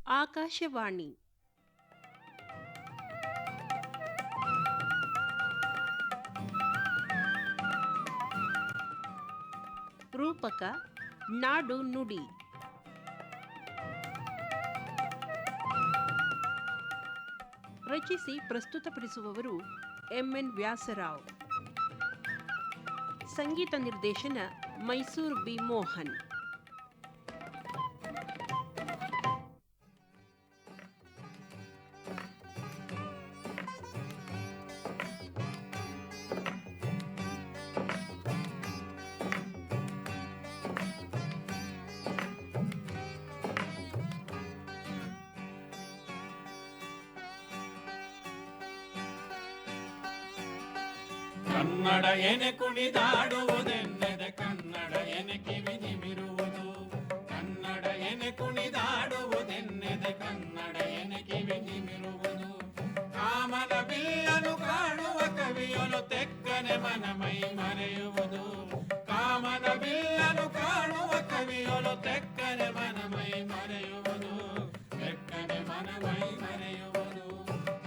ಆಕಾಶವಾಣಿ ರೂಪಕ ನಾಡು ನುಡಿ. ರಚಿಸಿ ಪ್ರಸ್ತುತಪಡಿಸುವವರು ಎಂಎನ್ ವ್ಯಾಸರಾವ್. ಸಂಗೀತ ನಿರ್ದೇಶನ ಮೈಸೂರು ಬಿ ಮೋಹನ್. ಕನ್ನಡ ಎನೆ ಕುಣಿದಾಡುವುದೆನ್ನದೆ ಕನ್ನಡ ಎನೆ ಕಿವಿ ನಿಮಿರುವುದು. ಕನ್ನಡ ಎನೆ ಕುಣಿದಾಡುವುದೆನ್ನದೆ ಕನ್ನಡ ಎನೆ ಕಿವಿ ನಿಮಿರುವುದು. ಕಾಮನ ಬಿಲ್ಲನು ಕಾಣುವ ಕವಿಯೊಲು ತೆಕ್ಕನೆ ಮನಮೈ ಮರೆಯುವುದು. ಕಾಮನ ಬಿಲ್ಲನು ಕಾಣುವ ಕವಿಯೊಲು ತೆಕ್ಕನೆ ಮನಮೈ ಮರೆಯುವುದು. ತೆಕ್ಕನೆ ಮನಮೈ ಮರೆಯುವುದು.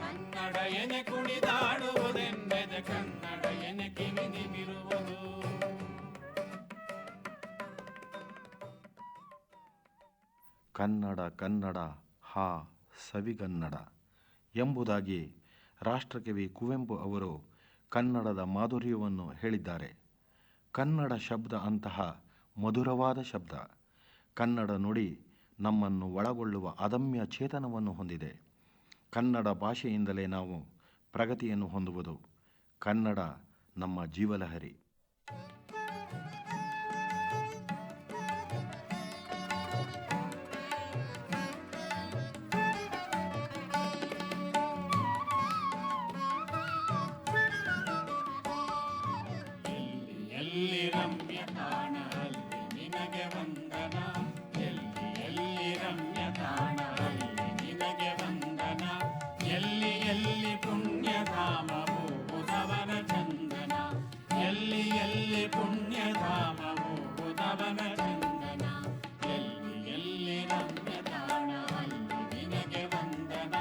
ಕನ್ನಡ ಎನೆ ಕುಣಿದಾಡುವುದೆನ್ನದೆ ಕನ್ನಡ ಎನೆ ಕಿವಿ ನಿಮಿರುವುದು. ಕನ್ನಡ ಕನ್ನಡ ಹಾ ಸವಿಗನ್ನಡ ಎಂಬುದಾಗಿ ರಾಷ್ಟ್ರಕವಿ ಕುವೆಂಪು ಅವರು ಕನ್ನಡದ ಮಾಧುರ್ಯವನ್ನು ಹೇಳಿದ್ದಾರೆ. ಕನ್ನಡ ಶಬ್ದ ಅಂತಹ ಮಧುರವಾದ ಶಬ್ದ. ಕನ್ನಡ ನುಡಿ ನಮ್ಮನ್ನು ಒಳಗೊಳ್ಳುವ ಅದಮ್ಯ ಚೇತನವನ್ನು ಹೊಂದಿದೆ. ಕನ್ನಡ ಭಾಷೆಯಿಂದಲೇ ನಾವು ಪ್ರಗತಿಯನ್ನು ಹೊಂದುವುದು. ಕನ್ನಡ ನಮ್ಮ ಜೀವಲಹರಿ. ಎಲ್ಲಿ ರಮ್ಯ ತಾಣ ಅಲ್ಲಿ ನಿನಗೆ ವಂದನ. ಎಲ್ಲಿ ಎಲ್ಲಿ ರಮ್ಯ ತಾಣ ಅಲ್ಲಿ ನಿನಗೆ ವಂದನ. ಎಲ್ಲಿ ಎಲ್ಲಿ ಪುಣ್ಯಧಾಮವು ಉದವನ ಚಂದನ. ಎಲ್ಲಿ ಎಲ್ಲಿ ಪುಣ್ಯಧಾಮವು ಉದವನ ಚಂದನ. ಎಲ್ಲಿ ಎಲ್ಲಿ ರಮ್ಯ ತಾಣ ಅಲ್ಲಿ ನಿನಗೆ ವಂದನ.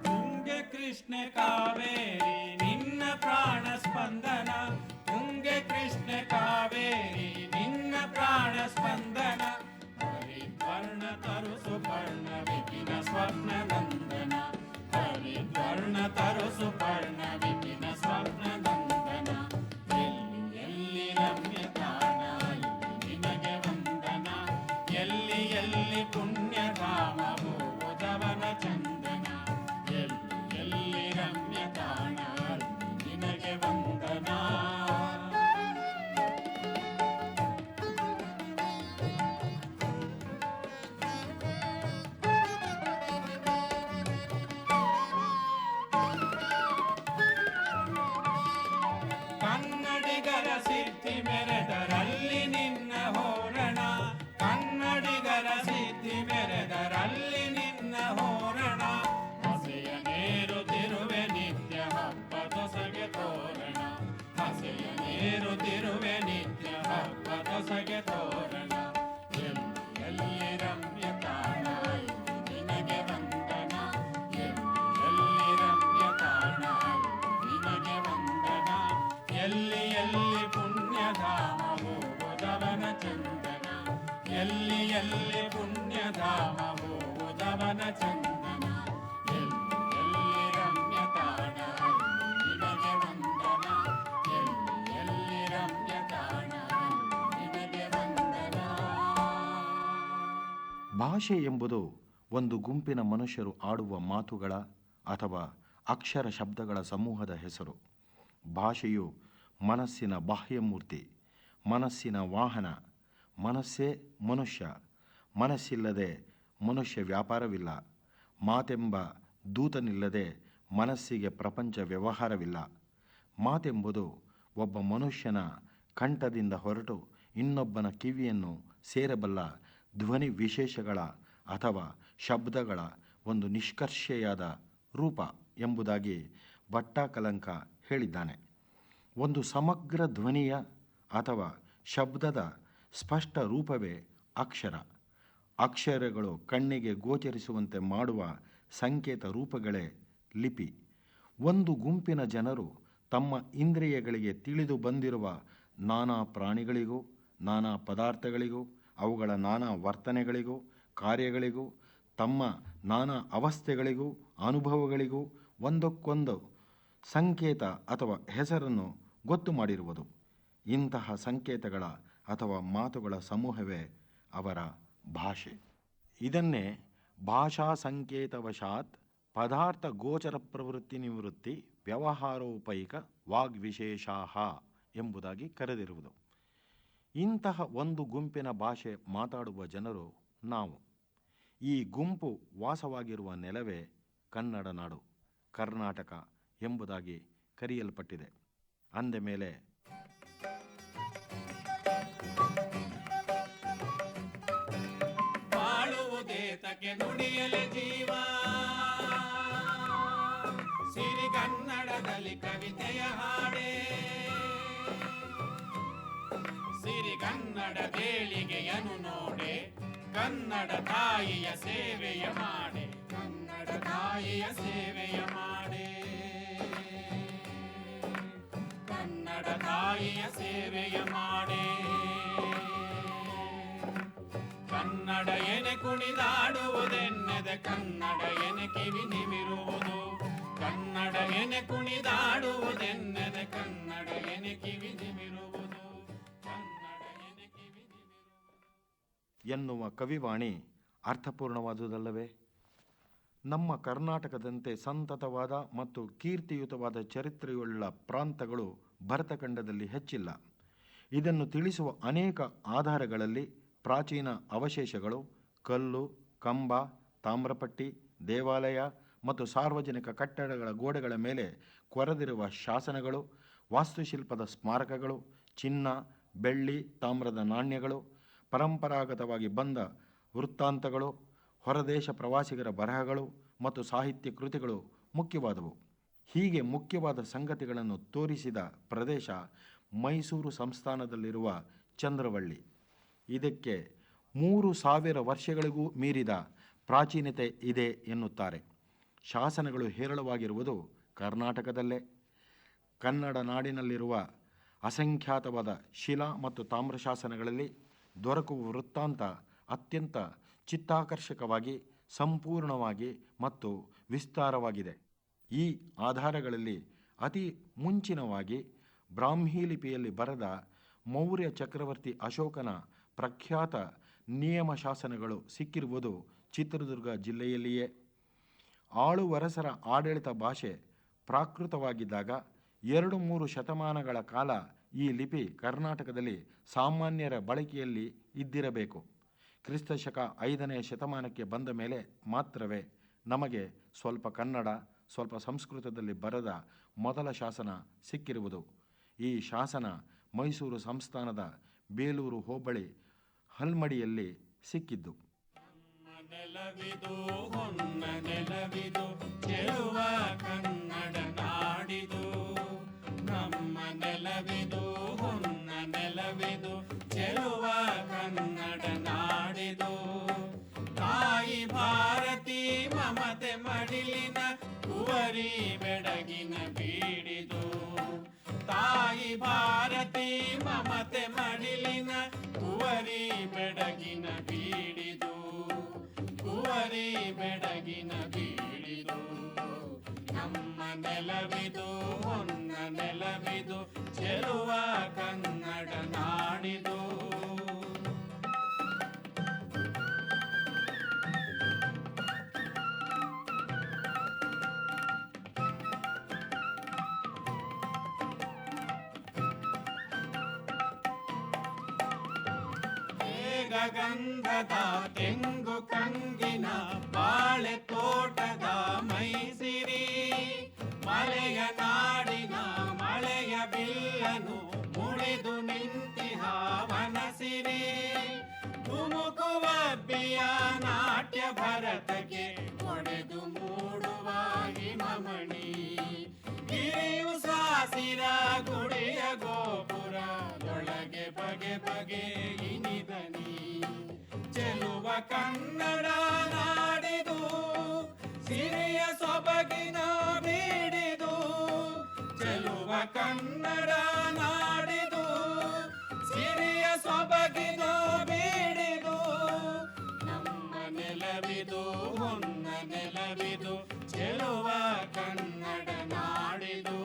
ತುಂಗೆ ಕೃಷ್ಣ ಕಾವೇರಿ ನಿನ್ನ ಪ್ರಾಣ ಸ್ಪಂದನ. ತುಂಗೆ ಕೃಷ್ಣ ಕಾವೇರಿ ನಿನ್ನ ಪ್ರಾಣ ಸ್ಪಂದನ. ಹರಿದ್ವರ್ಣ ತರು ಸುಪರ್ಣ ವಿಪಿನ ಸ್ವಪ್ನ ನಂದನ. ಹರಿದ್ವರ್ಣ ತರು ಸುಪರ್ಣ ವಿಪಿನ ಸ್ವಪ್ನ ನಂದನ. ಎಲ್ಲಿ ಎಲ್ಲಿ ರಮ್ಯ ತಾಣ ಅಲ್ಲಿ ನಿನಗೆ ವಂದನ. ಎಲ್ಲಿ ಎಲ್ಲಿ ಪುಣ್ಯಧಾಮವು ಉದವನ ಚಂದನ. ಎಲ್ಲಿ ಎಲ್ಲಿ ರಮ್ಯ ತಾಣ ಅಲ್ಲಿ ನಿನಗೆ ವಂದನ. ಕನ್ನಡಿಗರ ಸಿದ್ಧಿ ಮೆರೆದರಲ್ಲಿ ನಿನ್ನ ಹೋರಣ. ಕನ್ನಡಿಗರ ಸಿದ್ಧಿ ಮೆರೆದರಲ್ಲಿ ನಿನ್ನ ಹೋರಣ. ಹಸೆಯ ನೇರುತ್ತಿರುವೆ ನಿತ್ಯ ಹಬ್ಬದೊಸಗೆ ತೋರಣ. ಹಸೆಯ ನೇರುತ್ತಿರುವೆ ನಿತ್ಯ ಹಬ್ಬದೊಸಗೆ ತೋರಣ. ಎಲ್ಲಿ ಎಲ್ಲಿ ರಮ್ಯ ತಾಣ ಅಲ್ಲಿ ನಿನಗೆ ವಂದನ. ಎಲ್ಲಿ ಎಲ್ಲಿ ರಮ್ಯ ತಾಣ ಅಲ್ಲಿ ನಿನಗೆ ವಂದನ. ಎಲ್ಲಿ ಎಲ್ಲಿ ಪುಣ್ಯಧಾಮವು ಉದವನ ಚಂದನ. ಎಲ್ಲಿ ಎಲ್ಲಿ ಪುಣ್ಯಧಾಮವು ಉದವನ ಚಂದನ. ಎಲ್ಲಿ ಎಲ್ಲಿ ರಮ್ಯ ತಾಣ ಅಲ್ಲಿ ನಿನಗೆ ವಂದನ. ಎಲ್ಲಿ ಎಲ್ಲಿ ರಮ್ಯ ತಾಣ ಅಲ್ಲಿ ನಿನಗೆ ವಂದನ. ಭಾಷೆ ಎಂಬುದು ಒಂದು ಗುಂಪಿನ ಮನುಷ್ಯರು ಆಡುವ ಮಾತುಗಳ ಅಥವಾ ಅಕ್ಷರ ಶಬ್ದಗಳ ಸಮೂಹದ ಹೆಸರು. ಭಾಷೆಯು ಮನಸ್ಸಿನ ಬಾಹ್ಯಮೂರ್ತಿ, ಮನಸ್ಸಿನ ವಾಹನ. ಮನಸ್ಸೇ ಮನುಷ್ಯ. ಮನಸ್ಸಿಲ್ಲದೆ ಮನುಷ್ಯ ವ್ಯಾಪಾರವಿಲ್ಲ. ಮಾತೆಂಬ ದೂತನಿಲ್ಲದೆ ಮನಸ್ಸಿಗೆ ಪ್ರಪಂಚ ವ್ಯವಹಾರವಿಲ್ಲ. ಮಾತೆಂಬುದು ಒಬ್ಬ ಮನುಷ್ಯನ ಕಂಠದಿಂದ ಹೊರಟು ಇನ್ನೊಬ್ಬನ ಕಿವಿಯನ್ನು ಸೇರಬಲ್ಲ ಧ್ವನಿ ವಿಶೇಷಗಳ ಅಥವಾ ಶಬ್ದಗಳ ಒಂದು ನಿಷ್ಕರ್ಷೆಯಾದ ರೂಪ ಎಂಬುದಾಗಿ ಭಟ್ಟಾಕಲಂಕ ಹೇಳಿದ್ದಾನೆ. ಒಂದು ಸಮಗ್ರ ಧ್ವನಿಯ ಅಥವಾ ಶಬ್ದದ ಸ್ಪಷ್ಟ ರೂಪವೇ ಅಕ್ಷರ. ಅಕ್ಷರಗಳು ಕಣ್ಣಿಗೆ ಗೋಚರಿಸುವಂತೆ ಮಾಡುವ ಸಂಕೇತ ರೂಪಗಳೇ ಲಿಪಿ. ಒಂದು ಗುಂಪಿನ ಜನರು ತಮ್ಮ ಇಂದ್ರಿಯಗಳಿಗೆ ತಿಳಿದು ಬಂದಿರುವ ನಾನಾ ಪ್ರಾಣಿಗಳಿಗೂ, ನಾನಾ ಪದಾರ್ಥಗಳಿಗೂ, ಅವುಗಳ ನಾನಾ ವರ್ತನೆಗಳಿಗೂ, ಕಾರ್ಯಗಳಿಗೂ, ತಮ್ಮ ನಾನಾ ಅವಸ್ಥೆಗಳಿಗೂ, ಅನುಭವಗಳಿಗೂ ಒಂದಕ್ಕೊಂದು ಸಂಕೇತ ಅಥವಾ ಹೆಸರನ್ನು ಗೊತ್ತು ಮಾಡಿರುವುದು. ಇಂತಹ ಸಂಕೇತಗಳ ಅಥವಾ ಮಾತುಗಳ ಸಮೂಹವೇ ಅವರ ಭಾಷೆ. ಇದನ್ನೇ ಭಾಷಾ ಸಂಕೇತವಶಾತ್ ಪದಾರ್ಥ ಗೋಚರ ಪ್ರವೃತ್ತಿ ನಿವೃತ್ತಿ ವ್ಯವಹಾರೋಪೈಕ ವಾಗ್ವಿಶೇಷಾಹ ಎಂಬುದಾಗಿ ಕರೆದಿರುವುದು. ಇಂತಹ ಒಂದು ಗುಂಪಿನ ಭಾಷೆ ಮಾತಾಡುವ ಜನರು ನಾವು. ಈ ಗುಂಪು ವಾಸವಾಗಿರುವ ನೆಲವೇ ಕನ್ನಡ ನಾಡು, ಕರ್ನಾಟಕ ಎಂಬುದಾಗಿ ಕರೆಯಲ್ಪಟ್ಟಿದೆ. ಅಂದಮೇಲೆ ಬಾಳುವುದೇತಕ್ಕೆ ನುಡಿಯಲೆ ಜೀವ, ಸಿರಿ ಕನ್ನಡದಲ್ಲಿ ಕವಿತೆಯ ಹಾಡೆ, ಸಿರಿಗನ್ನಡ ಏಳಿಗೆಯನು ನೋಡೆ, ಕನ್ನಡ ತಾಯಿಯ ಸೇವೆಯ ಮಾಡೆ, ಕನ್ನಡ ತಾಯಿಯ ಸೇವೆಯ ಮಾಡೆ, ಕನ್ನಡ ತಾಯಿಯ ಸೇವೆಯ ಮಾಡೆ. ಕನ್ನಡ ಎನೆ ಕುಣಿದಾಡುವುದೆನ್ನದೆ ಕನ್ನಡ ಎನೆ ಕಿವಿ ನಿಮಿರುವುದು, ಕನ್ನಡ ಎನೆ ಕುಣಿದಾಡುವುದೆನ್ನದೆ ಕನ್ನಡ ಎನೆ ಕಿವಿ ನಿಮಿರುವುದು, ಕನ್ನಡ ಎನೆ ಕಿವಿ ನಿಮಿರುವುದು ಎನ್ನುವ ಕವಿವಾಣಿ ಅರ್ಥಪೂರ್ಣವಾದುದಲ್ಲವೇ? ನಮ್ಮ ಕರ್ನಾಟಕದಂತೆ ಸಂತತವಾದ ಮತ್ತು ಕೀರ್ತಿಯುತವಾದ ಚರಿತ್ರೆಯುಳ್ಳ ಪ್ರಾಂತಗಳು ಭರತಖಂಡದಲ್ಲಿ ಹೆಚ್ಚಿಲ್ಲ. ಇದನ್ನು ತಿಳಿಸುವ ಅನೇಕ ಆಧಾರಗಳಲ್ಲಿ ಪ್ರಾಚೀನ ಅವಶೇಷಗಳು, ಕಲ್ಲು, ಕಂಬ, ತಾಮ್ರಪಟ್ಟಿ, ದೇವಾಲಯ ಮತ್ತು ಸಾರ್ವಜನಿಕ ಕಟ್ಟಡಗಳ ಗೋಡೆಗಳ ಮೇಲೆ ಕೊರೆದಿರುವ ಶಾಸನಗಳು, ವಾಸ್ತುಶಿಲ್ಪದ ಸ್ಮಾರಕಗಳು, ಚಿನ್ನ, ಬೆಳ್ಳಿ, ತಾಮ್ರದ ನಾಣ್ಯಗಳು, ಪರಂಪರಾಗತವಾಗಿ ಬಂದ ವೃತ್ತಾಂತಗಳು, ಹೊರದೇಶ ಪ್ರವಾಸಿಗರ ಬರಹಗಳು ಮತ್ತು ಸಾಹಿತ್ಯ ಕೃತಿಗಳು ಮುಖ್ಯವಾದವು. ಹೀಗೆ ಮುಖ್ಯವಾದ ಸಂಗತಿಗಳನ್ನು ತೋರಿಸಿದ ಪ್ರದೇಶ ಮೈಸೂರು ಸಂಸ್ಥಾನದಲ್ಲಿರುವ ಚಂದ್ರವಳ್ಳಿ. ಇದಕ್ಕೆ 3000 ವರ್ಷಗಳಿಗೂ ಮೀರಿದ ಪ್ರಾಚೀನತೆ ಇದೆ ಎನ್ನುತ್ತಾರೆ. ಶಾಸನಗಳು ಹೇರಳವಾಗಿರುವುದು ಕರ್ನಾಟಕದಲ್ಲೇ. ಕನ್ನಡ ನಾಡಿನಲ್ಲಿರುವ ಅಸಂಖ್ಯಾತವಾದ ಶಿಲಾ ಮತ್ತು ತಾಮ್ರಶಾಸನಗಳಲ್ಲಿ ದೊರಕುವ ವೃತ್ತಾಂತ ಅತ್ಯಂತ ಚಿತ್ತಾಕರ್ಷಕವಾಗಿ, ಸಂಪೂರ್ಣವಾಗಿ ಮತ್ತು ವಿಸ್ತಾರವಾಗಿದೆ. ಈ ಆಧಾರಗಳಲ್ಲಿ ಅತಿ ಮುಂಚಿನವಾಗಿ ಬ್ರಾಹ್ಮಿ ಲಿಪಿಯಲ್ಲಿ ಬರೆದ ಮೌರ್ಯ ಚಕ್ರವರ್ತಿ ಅಶೋಕನ ಪ್ರಖ್ಯಾತ ನಿಯಮಶಾಸನಗಳು ಸಿಕ್ಕಿರುವುದು ಚಿತ್ರದುರ್ಗ ಜಿಲ್ಲೆಯಲ್ಲಿಯೇ. ಆಳುವರಸರ ಆಡಳಿತ ಭಾಷೆ ಪ್ರಾಕೃತವಾಗಿದ್ದಾಗ 2-3 ಶತಮಾನಗಳ ಕಾಲ ಈ ಲಿಪಿ ಕರ್ನಾಟಕದಲ್ಲಿ ಸಾಮಾನ್ಯರ ಬಳಕೆಯಲ್ಲಿ ಇದ್ದಿರಬೇಕು. ಕ್ರಿಸ್ತಶಕ 5ನೇ ಶತಮಾನಕ್ಕೆ ಬಂದ ಮೇಲೆ ಮಾತ್ರವೇ ನಮಗೆ ಸ್ವಲ್ಪ ಕನ್ನಡ, ಸ್ವಲ್ಪ ಸಂಸ್ಕೃತದಲ್ಲಿ ಬರೆದ ಮೊದಲ ಶಾಸನ ಸಿಕ್ಕಿರುವುದು. ಈ ಶಾಸನ ಮೈಸೂರು ಸಂಸ್ಥಾನದ ಬೇಲೂರು ಹೋಬಳಿ ಹಲ್ಮಡಿಯಲ್ಲಿ ಸಿಕ್ಕಿದ್ದು. ನೆಲವಿದು ಹೊನ್ನ ನೆಲವಿದು ಚೆಲುವ ಕನ್ನಡ ನಾಡಿದು, ನಮ್ಮ ನೆಲವಿದು ಹೊನ್ನ ನೆಲವಿದು ಚೆಲುವ ಕನ್ನಡ ನಾಡಿದು. ತಾಯಿ ಭಾರತಿ ಮಮತೆ ಮಡಿಲಿನ ಕುವರಿ ಬೆಡಗಿನ ಬೀಡಿದು, ತಾಯಿ ಭಾರತಿ ಮಮತೆ ಮಡಿಲಿನ ಕುವರಿ ಬೆಡಗಿನ ಬೀಡಿದು, ಕುವರಿ ಬೆಡಗಿನ ಬೀಡಿದು. ನಮ್ಮ ನೆಲವಿದು ಹೊನ್ನ ನೆಲವಿದು ಚೆಲುವ ಕನ್ನಡ ನಾಡಿದು. ಗಂಧದ ತೆಂಗು ಕಂಗಿನ ಬಾಳೆ ತೋಟದ ಮೈಸಿರಿ, ಮಲೆಯ ನಾಡಿನ ಮಳೆಯ ಬಿಲ್ಲನು ಮುಡಿದು ನಿಂತಿಹ ವನಸಿರಿ. ಧುಮುಕುವ ಬಿಯ ನಾಟ್ಯ ಭರತಕ್ಕೆ ಹೊಡೆದು ಹಾಸಿರ ಗುಡಿಯ ಗೋಪುರದೊಳಗೆ ಬಗೆ ಬಗೆ ಇನಿದನಿ ಚೆಲುವ ಕನ್ನಡ ನಾಡಿದು ಸಿರಿಯ ಸೊಬಗಿನ ಬೀಡಿದು ಚೆಲುವ ಕನ್ನಡ ನಾಡಿದು ಸಿರಿಯ ಸೊಬಗಿನ ಬೀಡಿದು ನಮ್ಮ ನೆಲವಿದು ಹೊನ್ನ ನೆಲವಿದು ಚೆಲುವ ಕನ್ನಡ ನಾಡಿದು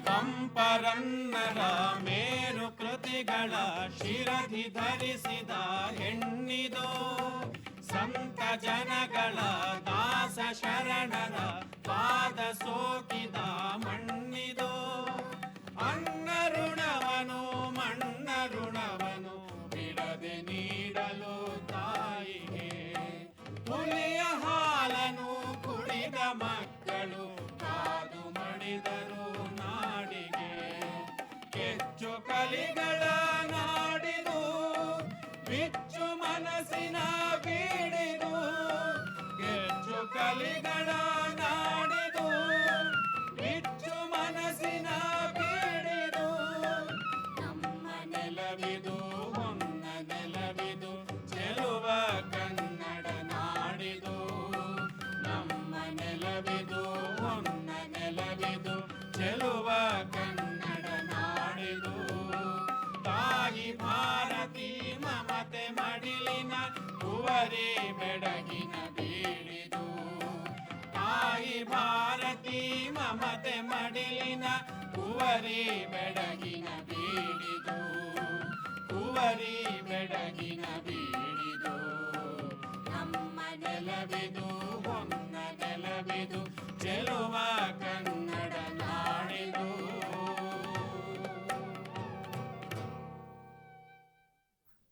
ಪಂಪರನ್ನರ ಮೇರು ಕೃತಿಗಳ ಶಿರಧಿ ಧರಿಸಿದ ಹೆಣ್ಣಿದು ಸಂತ ಜನಗಳ ದಾಸ ಶರಣರ ಪಾದ ಸೋಕಿದ ಮಣ್ಣಿದು ಅನ್ನ ಋಣವನು ಮಣ್ಣ ಋಣವನು ಬಿಡದೆ ನೀಡಲು ತಾಯಿಗೆ ಹುಲಿಯ ಹಾಲನು ಕುಡಿದ ಮಕ್ಕಳು ಕಾದು ಮಡಿದರು ನಾಡಿಗೆ ಕೆಚ್ಚು ಕಲಿಗಳ ನಾಡಿದು ಬಿಚ್ಚು ಮನಸ್ಸಿನ ಬೀಡಿದು ಕೆಚ್ಚು ಕಲಿಗಳ ನಾಡಿದು ಬಿಚ್ಚು ಮನಸ್ಸಿನ ಬೀಡಿದು ನಮ್ಮ ನೆಲವಿದು ಹೊನ್ನ ನೆಲವಿದು ಚೆಲುವ ಕನ್ನಡ ನಾಡಿದು ನಮ್ಮ ನೆಲವಿದು ಹೊನ್ನ ನೆಲವಿದು ಚೆಲುವ ಕನ್ನಡ ನಾಡಿದು ತಾಯಿ ಭಾರತಿ ಮಮತೆ ಮಡಿಲಿನ ಕುವರಿ ಬೆಡಗಿನ ಬೀಡಿದು ತಾಯಿ ಭಾರತಿ ಮಮತೆ ಮಡಿಲಿನ ಕುವರಿ ಬೆಡಗಿನ ಬೀಡಿದು ಕುವರಿ ಬೆಡಗಿನ ಬೀಡಿದು ನಮ್ಮ ನೆಲವಿದು ಹೊನ್ನ ನೆಲವಿದು ಚೆಲುವ ಕನ್ನಡ ನಾಡಿದು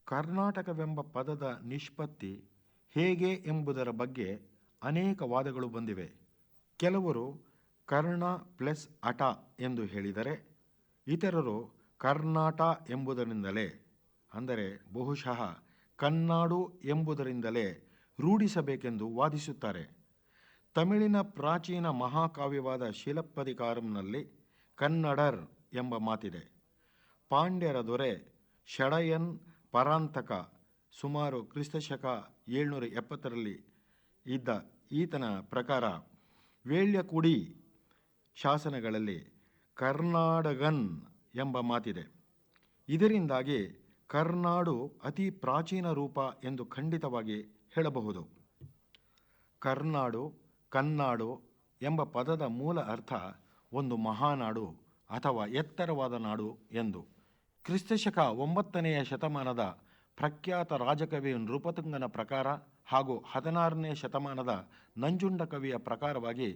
ಕರ್ನಾಟಕವೆಂಬ ಪದದ ನಿಷ್ಪತ್ತಿ ಹೇಗೆ ಎಂಬುದರ ಬಗ್ಗೆ ಅನೇಕ ವಾದಗಳು ಬಂದಿವೆ. ಕೆಲವರು ಕರ್ಣ ಪ್ಲಸ್ ಅಟ ಎಂದು ಹೇಳಿದರೆ, ಇತರರು ಕರ್ನಾಟ ಎಂಬುದರಿಂದಲೇ, ಅಂದರೆ ಬಹುಶಃ ಕನ್ನಾಡು ಎಂಬುದರಿಂದಲೇ ರೂಢಿಸಬೇಕೆಂದು ವಾದಿಸುತ್ತಾರೆ. ತಮಿಳಿನ ಪ್ರಾಚೀನ ಮಹಾಕಾವ್ಯವಾದ ಶಿಲಪ್ಪದಿಕಾರಂನಲ್ಲಿ ಕನ್ನಡರ್ ಎಂಬ ಮಾತಿದೆ. ಪಾಂಡ್ಯರ ದೊರೆ ಷಡಯನ್ ಪರಾಂತಕ ಸುಮಾರು ಕ್ರಿಸ್ತಶಕ 770ರಲ್ಲಿ ಇದ್ದ ಈತನ ಪ್ರಕಾರ ವೇಳ್ಯಕುಡಿ ಶಾಸನಗಳಲ್ಲಿ ಕರ್ನಾಡಗನ್ ಎಂಬ ಮಾತಿದೆ. ಇದರಿಂದಾಗಿ ಕರ್ನಾಡು ಅತಿ ಪ್ರಾಚೀನ ರೂಪ ಎಂದು ಖಂಡಿತವಾಗಿ ಹೇಳಬಹುದು. ಕರ್ನಾಡು, ಕನ್ನಾಡು ಎಂಬ ಪದದ ಮೂಲ ಅರ್ಥ ಒಂದು ಮಹಾನಾಡು ಅಥವಾ ಎತ್ತರವಾದ ನಾಡು ಎಂದು. ಕ್ರಿಸ್ತಶಕ 9ನೇ ಶತಮಾನದ ಪ್ರಖ್ಯಾತ ರಾಜಕವಿ ನೃಪತುಂಗನ ಪ್ರಕಾರ ಹಾಗೂ 16ನೇ ಶತಮಾನದ ನಂಜುಂಡ ಕವಿಯ ಪ್ರಕಾರವಾಗಿ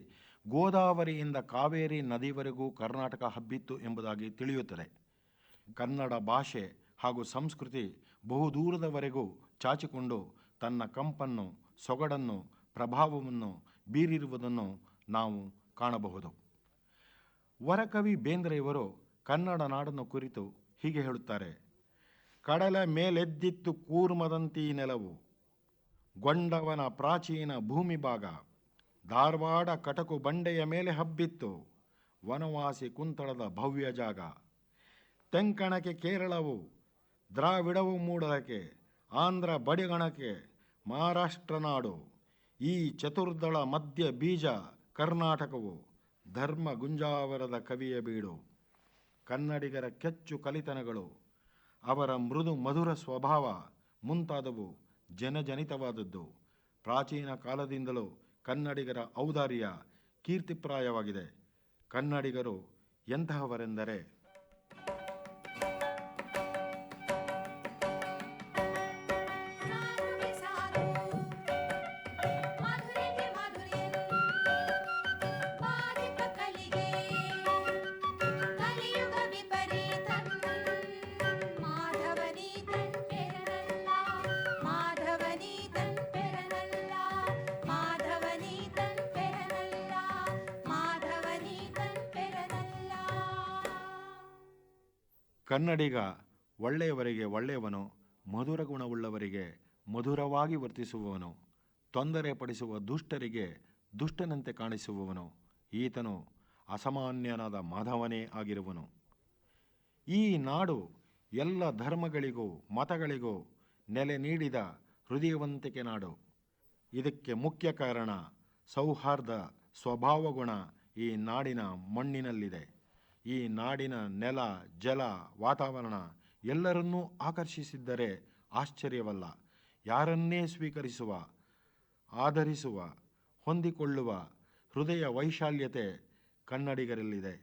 ಗೋದಾವರಿಯಿಂದ ಕಾವೇರಿ ನದಿವರೆಗೂ ಕರ್ನಾಟಕ ಹಬ್ಬಿತ್ತು ಎಂಬುದಾಗಿ ತಿಳಿಯುತ್ತದೆ. ಕನ್ನಡ ಭಾಷೆ ಹಾಗೂ ಸಂಸ್ಕೃತಿ ಬಹುದೂರದವರೆಗೂ ಚಾಚಿಕೊಂಡು ತನ್ನ ಕಂಪನ್ನು, ಸೊಗಡನ್ನು, ಪ್ರಭಾವವನ್ನು ಬೀರಿರುವುದನ್ನು ನಾವು ಕಾಣಬಹುದು. ವರಕವಿ ಬೇಂದ್ರೆಯವರು ಕನ್ನಡ ನಾಡನ್ನು ಕುರಿತು ಹೀಗೆ ಹೇಳುತ್ತಾರೆ: ಕಡಲ ಮೇಲೆದ್ದಿತ್ತು ಕೂರ್ಮದಂತಿ ನೆಲವು, ಗೊಂಡವನ ಪ್ರಾಚೀನ ಭೂಮಿ ಭಾಗ, ಧಾರವಾಡ ಕಟಕು ಬಂಡೆಯ ಮೇಲೆ ಹಬ್ಬಿತ್ತು, ವನವಾಸಿ ಕುಂತಳದ ಭವ್ಯ ಜಾಗ. ತೆಂಕಣಕ್ಕೆ ಕೇರಳವು, ದ್ರಾವಿಡವು ಮೂಡಲಕ್ಕೆ, ಆಂಧ್ರ ಬಡಿಗಣಕ್ಕೆ ಮಹಾರಾಷ್ಟ್ರ ನಾಡು, ಈ ಚತುರ್ದಳ ಮಧ್ಯ ಬೀಜ ಕರ್ನಾಟಕವು, ಧರ್ಮ ಗುಂಜಾವರದ ಕವಿಯ ಬೀಡು. ಕನ್ನಡಿಗರ ಕೆಚ್ಚು ಕಲಿತನಗಳು, ಅವರ ಮೃದು ಮಧುರ ಸ್ವಭಾವ ಮುಂತಾದವು ಜನಜನಿತವಾದದ್ದು. ಪ್ರಾಚೀನ ಕಾಲದಿಂದಲೂ ಕನ್ನಡಿಗರ ಔದಾರ್ಯ ಕೀರ್ತಿಪ್ರಾಯವಾಗಿದೆ. ಕನ್ನಡಿಗರು ಎಂತಹವರೆಂದರೆ ಕನ್ನಡಿಗ ಒಳ್ಳೆಯವರಿಗೆ ಒಳ್ಳೆಯವನು, ಮಧುರ ಗುಣವುಳ್ಳವರಿಗೆ ಮಧುರವಾಗಿ ವರ್ತಿಸುವವನು, ತೊಂದರೆ ಪಡಿಸುವ ದುಷ್ಟರಿಗೆ ದುಷ್ಟನಂತೆ ಕಾಣಿಸುವವನು. ಈತನು ಅಸಾಮಾನ್ಯನಾದ ಮಾಧವನೇ ಆಗಿರುವನು. ಈ ನಾಡು ಎಲ್ಲ ಧರ್ಮಗಳಿಗೂ ಮತಗಳಿಗೂ ನೆಲೆ ನೀಡಿದ ಹೃದಯವಂತಿಕೆ ನಾಡು. ಇದಕ್ಕೆ ಮುಖ್ಯ ಕಾರಣ ಸೌಹಾರ್ದ ಸ್ವಭಾವಗುಣ ಈ ನಾಡಿನ ಮಣ್ಣಿನಲ್ಲಿದೆ. ಈ ನಾಡಿನ ನೆಲ, ಜಲ, ವಾತಾವರಣ ಎಲ್ಲರನ್ನೂ ಆಕರ್ಷಿಸಿದ್ದರೆ ಆಶ್ಚರ್ಯವಲ್ಲ. ಯಾರನ್ನೇ ಸ್ವೀಕರಿಸುವ, ಆಧರಿಸುವ, ಹೊಂದಿಕೊಳ್ಳುವ ಹೃದಯ ವೈಶಾಲ್ಯತೆ ಕನ್ನಡಿಗರಲ್ಲಿದೆ.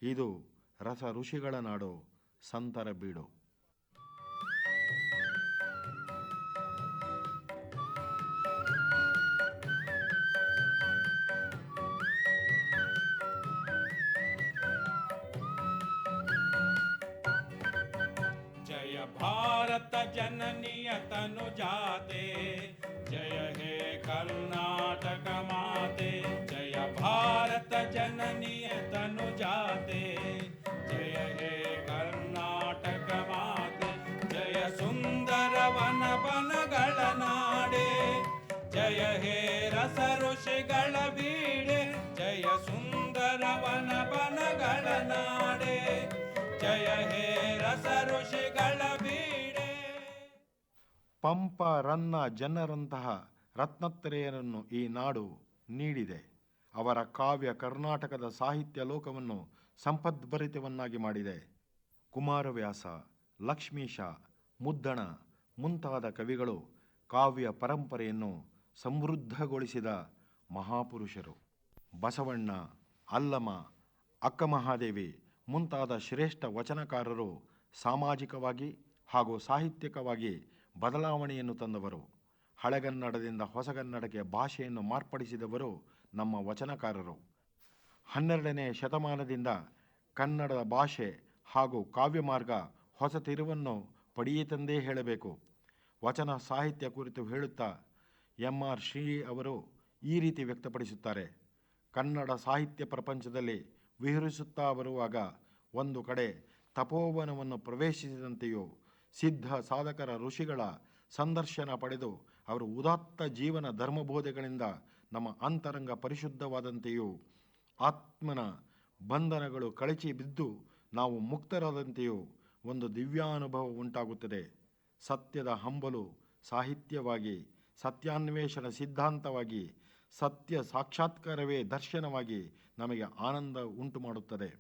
ಇದು ರಸ ಋಷಿಗಳ ನಾಡು, ಸಂತರ ಬೀಡು. जय भारत जननीय तनु जाते, जय हे कर्नाटक माते. जय भारत जननीय तनु जाते, जय हे कर्नाटक माते. जय सुंदर वन बनಗಳ ನಾಡೆ, जय हे रस ಋಷಿಗಳ ಬೀಡೆ. जय सुंदर वन बनಗಳ ನಾಡೆ, जय हे रस ಋಷಿಗಳ ಬೀಡೆ. ಪಂಪ, ರನ್ನ, ಜನರಂತಹ ರತ್ನತ್ರಯರನ್ನು ಈ ನಾಡು ನೀಡಿದೆ. ಅವರ ಕಾವ್ಯ ಕರ್ನಾಟಕದ ಸಾಹಿತ್ಯ ಲೋಕವನ್ನು ಸಂಪದ್ಭರಿತವನ್ನಾಗಿ ಮಾಡಿದೆ. ಕುಮಾರವ್ಯಾಸ, ಲಕ್ಷ್ಮೀಶ, ಮುದ್ದಣ ಮುಂತಾದ ಕವಿಗಳು ಕಾವ್ಯ ಪರಂಪರೆಯನ್ನು ಸಮೃದ್ಧಗೊಳಿಸಿದ ಮಹಾಪುರುಷರು. ಬಸವಣ್ಣ, ಅಲ್ಲಮ, ಅಕ್ಕಮಹಾದೇವಿ ಮುಂತಾದ ಶ್ರೇಷ್ಠ ವಚನಕಾರರು ಸಾಮಾಜಿಕವಾಗಿ ಹಾಗೂ ಸಾಹಿತ್ಯಿಕವಾಗಿ ಬದಲಾವಣೆಯನ್ನು ತಂದವರು. ಹಳೆಗನ್ನಡದಿಂದ ಹೊಸಗನ್ನಡಕ್ಕೆ ಭಾಷೆಯನ್ನು ಮಾರ್ಪಡಿಸಿದವರು ನಮ್ಮ ವಚನಕಾರರು. 12ನೇ ಶತಮಾನದಿಂದ ಕನ್ನಡದ ಭಾಷೆ ಹಾಗೂ ಕಾವ್ಯ ಮಾರ್ಗ ಹೊಸ ತಿರುವನ್ನು ಪಡೆಯಿತೆಂದೇ ಹೇಳಬೇಕು. ವಚನ ಸಾಹಿತ್ಯ ಕುರಿತು ಹೇಳುತ್ತಾ ಎಂ.ಆರ್. ಶ್ರೀ ಅವರು ಈ ರೀತಿ ವ್ಯಕ್ತಪಡಿಸುತ್ತಾರೆ. ಕನ್ನಡ ಸಾಹಿತ್ಯ ಪ್ರಪಂಚದಲ್ಲಿ ವಿಹರಿಸುತ್ತಾ ಬರುವಾಗ ಒಂದು ಕಡೆ ತಪೋವನವನ್ನು ಪ್ರವೇಶಿಸಿದಂತೆಯೂ, ಸಿದ್ಧ ಸಾಧಕರ ಋಷಿಗಳ ಸಂದರ್ಶನ ಪಡೆದು ಅವರು ಉದಾತ್ತ ಜೀವನ ಧರ್ಮಬೋಧೆಗಳಿಂದ ನಮ್ಮ ಅಂತರಂಗ ಪರಿಶುದ್ಧವಾದಂತೆಯೂ, ಆತ್ಮನ ಬಂಧನಗಳು ಕಳಚಿ ಬಿದ್ದು ನಾವು ಮುಕ್ತರಾದಂತೆಯೂ ಒಂದು ದಿವ್ಯಾನುಭವ ಉಂಟಾಗುತ್ತದೆ. ಸತ್ಯದ ಹಂಬಲು ಸಾಹಿತ್ಯವಾಗಿ, ಸತ್ಯಾನ್ವೇಷಣ ಸಿದ್ಧಾಂತವಾಗಿ, ಸತ್ಯ ಸಾಕ್ಷಾತ್ಕಾರವೇ ದರ್ಶನವಾಗಿ ನಮಗೆ ಆನಂದ ಉಂಟು ಮಾಡುತ್ತದೆ.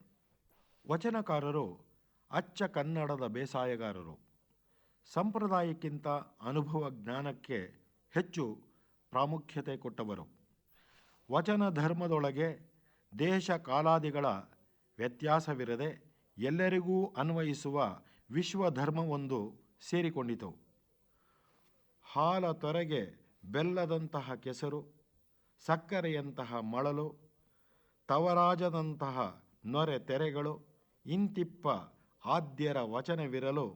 ವಚನಕಾರರು ಅಚ್ಚ ಕನ್ನಡದ ಬೇಸಾಯಗಾರರು. ಸಂಪ್ರದಾಯಕ್ಕಿಂತ ಅನುಭವ ಜ್ಞಾನಕ್ಕೆ ಹೆಚ್ಚು ಪ್ರಾಮುಖ್ಯತೆ ಕೊಟ್ಟವರು. ವಚನ ಧರ್ಮದೊಳಗೆ ದೇಶ ಕಾಲಾದಿಗಳ ವ್ಯತ್ಯಾಸವಿರದೆ ಎಲ್ಲರಿಗೂ ಅನ್ವಯಿಸುವ ವಿಶ್ವಧರ್ಮವೊಂದು ಸೇರಿಕೊಂಡಿತು. ಹಾಲ ತೊರೆಗೆ ಬೆಲ್ಲದಂತಹ ಕೆಸರು, ಸಕ್ಕರೆಯಂತಹ ಮಳಲು, ತವರಾಜದಂತಹ ನೊರೆ ತೆರೆಗಳು, ಇಂತಿಪ್ಪ ಆದ್ಯರ ವಚನವಿರಲು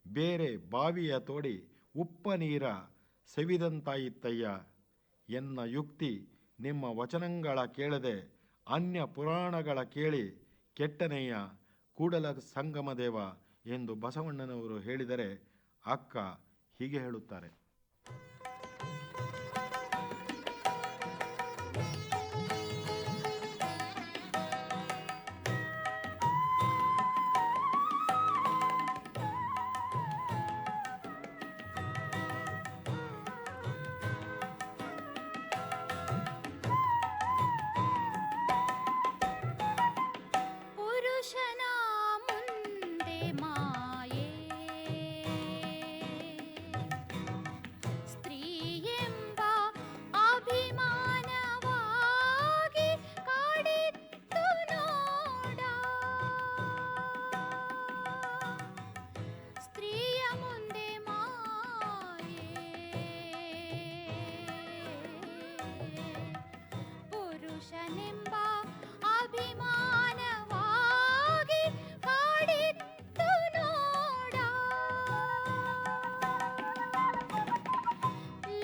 ಬೇರೆ ಬಾವಿಯ ತೋಡಿ ಉಪ್ಪ ನೀರ ಸವಿದಂತಾಯಿತ್ತಯ್ಯ. ಎನ್ನ ಯುಕ್ತಿ ನಿಮ್ಮ ವಚನಗಳ ಕೇಳದೆ ಅನ್ಯ ಪುರಾಣಗಳ ಕೇಳಿ ಕೆಟ್ಟನೆಯ ಕೂಡಲ ಸಂಗಮದೇವ ಎಂದು ಬಸವಣ್ಣನವರು ಹೇಳಿದರೆ ಅಕ್ಕ ಹೀಗೆ ಹೇಳುತ್ತಾರೆ. ಪುರುಷನ ಮುಂದೆ ಮಾಯೆ, ಸ್ತ್ರೀಯೆಂಬ ಅಭಿಮಾನವಾಗಿ ಕಾಡಿತ್ತು ನೋಡ. ಸ್ತ್ರೀಯ ಮುಂದೆ ಮಾಯೆ, ಪುರುಷನೆಂಬ ಅಭಿಮಾನವಾಗಿ ಕಾಡಿತ್ತು ನೋಡ.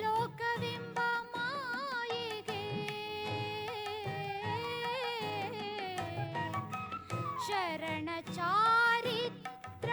ಲೋಕವೆಂಬ ಮಾಯೆಗೆ ಶರಣ ಚಾರಿತ್ರ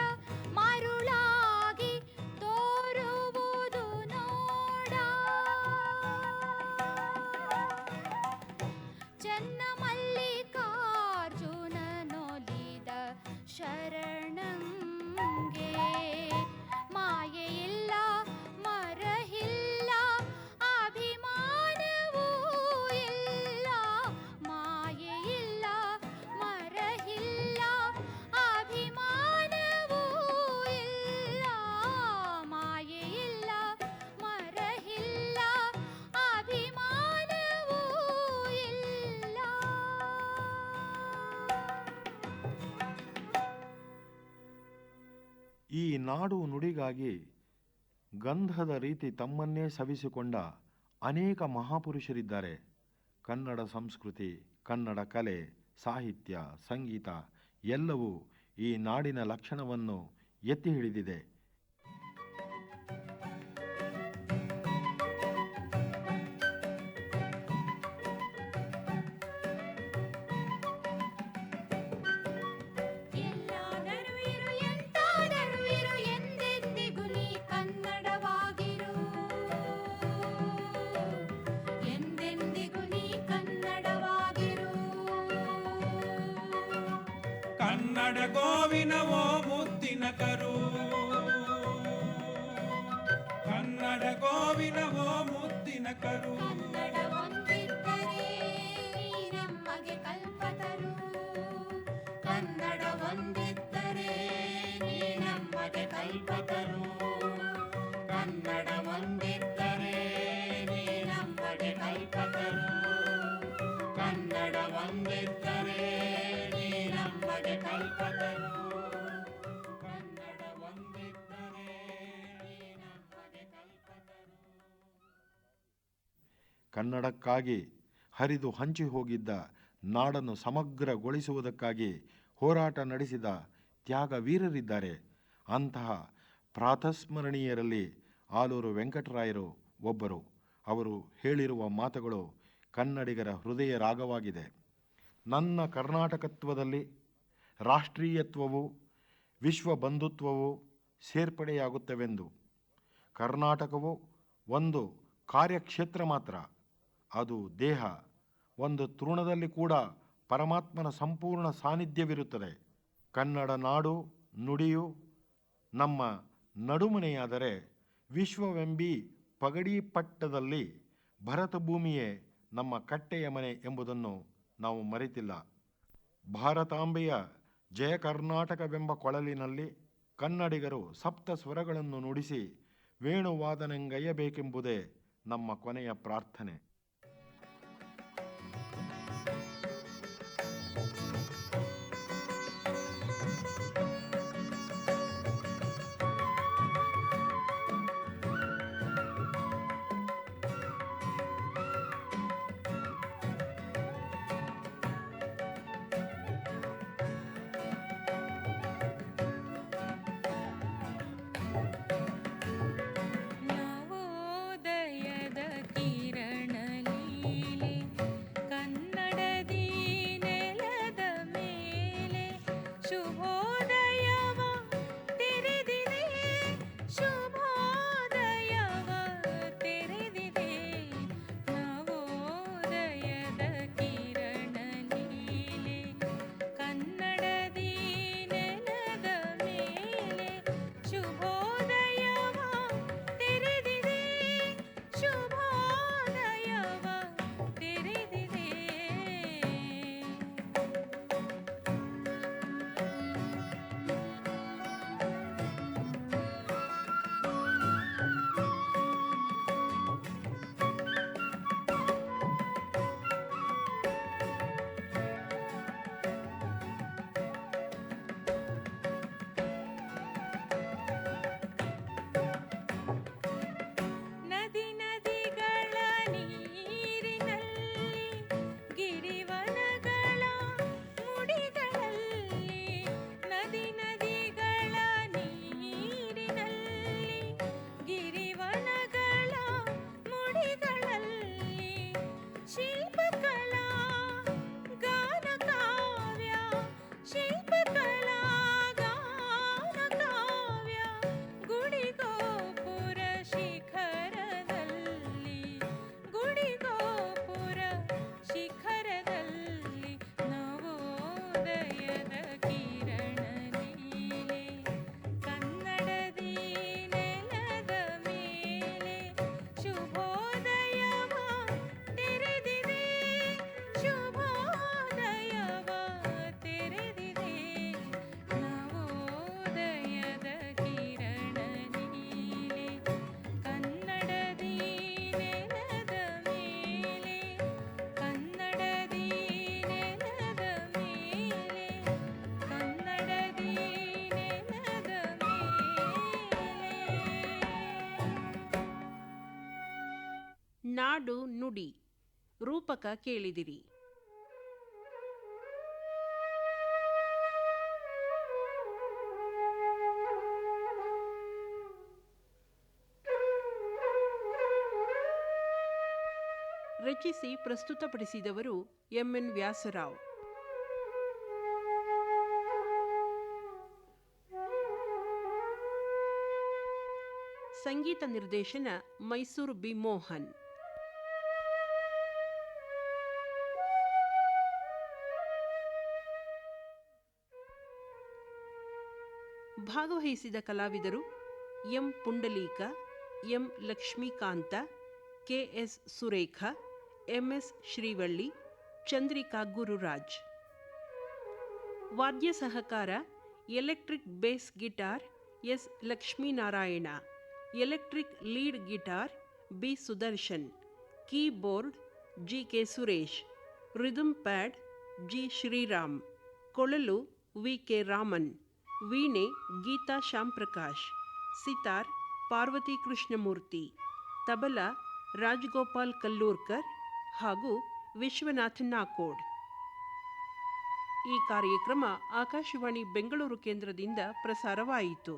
ಈ ನಾಡು ನುಡಿಗಾಗಿ ಗಂಧದ ರೀತಿ ತಮ್ಮನ್ನೇ ಸವಿಸಿಕೊಂಡ ಅನೇಕ ಮಹಾಪುರುಷರಿದ್ದಾರೆ. ಕನ್ನಡ ಸಂಸ್ಕೃತಿ, ಕನ್ನಡ ಕಲೆ, ಸಾಹಿತ್ಯ, ಸಂಗೀತ ಎಲ್ಲವೂ ಈ ನಾಡಿನ ಲಕ್ಷಣವನ್ನು ಎತ್ತಿ ಹಿಡಿದಿದೆ. ಎಲ್ಲಾದರೂ ಇರು ಎಂತಾದರೂ ಇರು ಎಂದೆಂದಿಗೂ ನೀ ಕನ್ನಡವಾಗಿರು ಎಂದೆಂದಿಗೂ ನೀ ಕನ್ನಡವಾಗಿರು ಕನ್ನಡ ಗೋವಿನವೋ ಮುದ್ದಿನ ಕರು, ಕನ್ನಡ ಗೋವಿನವೋ ಮುದ್ದಿನ ಕರು. ಕನ್ನಡ ಒಂದಿದ್ದರೆ ನೀ ನಮಗೆ ಕಲ್ಪತರು ಕನ್ನಡ ಒಂದಿದ್ದರೆ ನೀ ನಮಗೆ ಕಲ್ಪತರು ಕನ್ನಡ ಒಂದಿದ್ದರೆ ನೀ ನಮಗೆ ಕಲ್ಪತರು ಕನ್ನಡ ಒಂದಿದ್ದರೆ ನೀ ನಮಗೆ ಕಲ್ಪತರು ಕನ್ನಡ ಒಂದಿದ್ದರೆ ನೀ ನಮಗೆ ಕಲ್ಪತರು. ಕನ್ನಡಕ್ಕಾಗಿ ಹರಿದು ಹಂಚಿ ಹೋಗಿದ್ದ ನಾಡನ್ನು ಸಮಗ್ರಗೊಳಿಸುವುದಕ್ಕಾಗಿ ಹೋರಾಟ ನಡೆಸಿದ ತ್ಯಾಗವೀರರಿದ್ದಾರೆ. ಅಂತಹ ಪ್ರಾತಸ್ಮರಣೀಯರಲ್ಲಿ ಆಲೂರು ವೆಂಕಟರಾಯರು ಒಬ್ಬರು. ಅವರು ಹೇಳಿರುವ ಮಾತುಗಳು ಕನ್ನಡಿಗರ ಹೃದಯ ರಾಗವಾಗಿದೆ. ನನ್ನ ಕರ್ನಾಟಕತ್ವದಲ್ಲಿ ರಾಷ್ಟ್ರೀಯತ್ವವು ವಿಶ್ವ ಬಂಧುತ್ವವು ಸೇರ್ಪಡೆಯಾಗುತ್ತವೆಂದು. ಕರ್ನಾಟಕವು ಒಂದು ಕಾರ್ಯಕ್ಷೇತ್ರ ಮಾತ್ರ, ಅದು ದೇಹ. ಒಂದು ತೃಣದಲ್ಲಿ ಕೂಡ ಪರಮಾತ್ಮನ ಸಂಪೂರ್ಣ ಸಾನ್ನಿಧ್ಯವಿರುತ್ತದೆ. ಕನ್ನಡ ನಾಡು ನುಡಿಯು ನಮ್ಮ ನಡುಮನೆಯಾದರೆ ವಿಶ್ವವೆಂಬಿ ಪಗಡಿ ಪಟ್ಟದಲ್ಲಿ ಭರತ ಭೂಮಿಯೇ ನಮ್ಮ ಕಟ್ಟೆಯ ಮನೆ ಎಂಬುದನ್ನು ನಾವು ಮರೆತಿಲ್ಲ. ಭಾರತಾಂಬೆಯ ಜಯ ಕರ್ನಾಟಕವೆಂಬ ಕೊಳಲಿನಲ್ಲಿ ಕನ್ನಡಿಗರು ಸಪ್ತ ಸ್ವರಗಳನ್ನು ನುಡಿಸಿ ವೇಣುವಾದನೆಂಗೈಯಬೇಕೆಂಬುದೇ ನಮ್ಮ ಕೊನೆಯ ಪ್ರಾರ್ಥನೆ. ನವೋದಯದ ಕಿರಣ ನುಡಿ. ರೂಪಕ ಕೇಳಿದಿರಿ. ರಚಿಸಿ ಪ್ರಸ್ತುತಪಡಿಸಿದವರು ಎನ್ ವ್ಯಾಸರಾವ್. ಸಂಗೀತ ನಿರ್ದೇಶನ ಮೈಸೂರು ಬಿ ಮೋಹನ್. ಭಾಗವಹಿಸಿದ ಕಲಾವಿದರು M Pundalika, M Lakshmikanta, KS Surekha, MS Srivalli, Chandrika Gururaj. ವಾದ್ಯ ಸಹಕಾರ electric bass guitar S Lakshminarayana, electric lead guitar B Sudarshan, keyboard G K Suresh, rhythm pad G Sriram, ಕೊಳಲು ವಿ ಕೆ ರಾಮನ್, ವೀಣೆ ಗೀತಾ ಶ್ಯಾಂಪ್ರಕಾಶ್, ಸಿತಾರ್ ಪಾರ್ವತಿ ಕೃಷ್ಣಮೂರ್ತಿ, ತಬಲಾ ರಾಜಗೋಪಾಲ್ ಕಲ್ಲೂರ್ಕರ್ ಹಾಗೂ ವಿಶ್ವನಾಥ್ ನಾಕೋಡ್. ಈ ಕಾರ್ಯಕ್ರಮ ಆಕಾಶವಾಣಿ ಬೆಂಗಳೂರು ಕೇಂದ್ರದಿಂದ ಪ್ರಸಾರವಾಯಿತು.